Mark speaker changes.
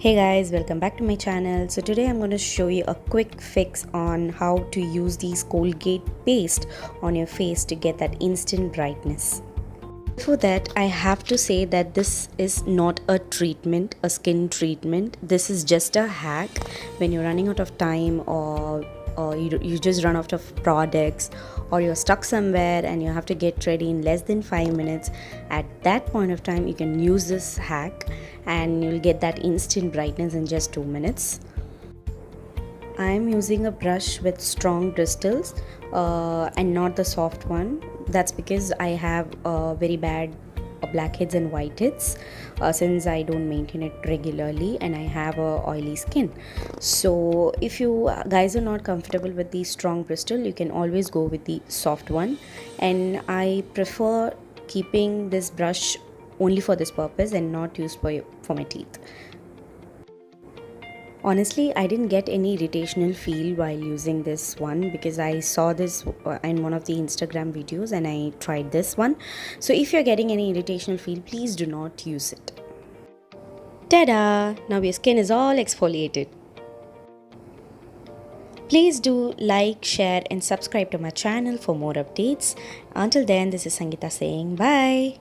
Speaker 1: Hey guys, welcome back to my channel. So today I'm going to show you a quick fix on how to use these Colgate paste on your face to get that instant brightness. Before that, I have to say that this is not a treatment, a skin treatment. This is just a hack when you're running out of time or you just run out of products, or you're stuck somewhere and you have to get ready in less than 5 minutes. At that point of time, you can use this hack and you'll get that instant brightness in just 2 minutes. I'm using a brush with strong bristles and not the soft one. That's because I have very bad blackheads and whiteheads since I don't maintain it regularly and I have a oily skin. So if you guys are not comfortable with the strong bristle, you can always go with the soft one, and I prefer keeping this brush only for this purpose and not used for my teeth. Honestly, I didn't get any irritational feel while using this one because I saw this in one of the Instagram videos and I tried this one. So if you're getting any irritational feel, please do not use it. Tada! Now your skin is all exfoliated. Please do like, share and subscribe to my channel for more updates. Until then, this is Sangeeta saying bye.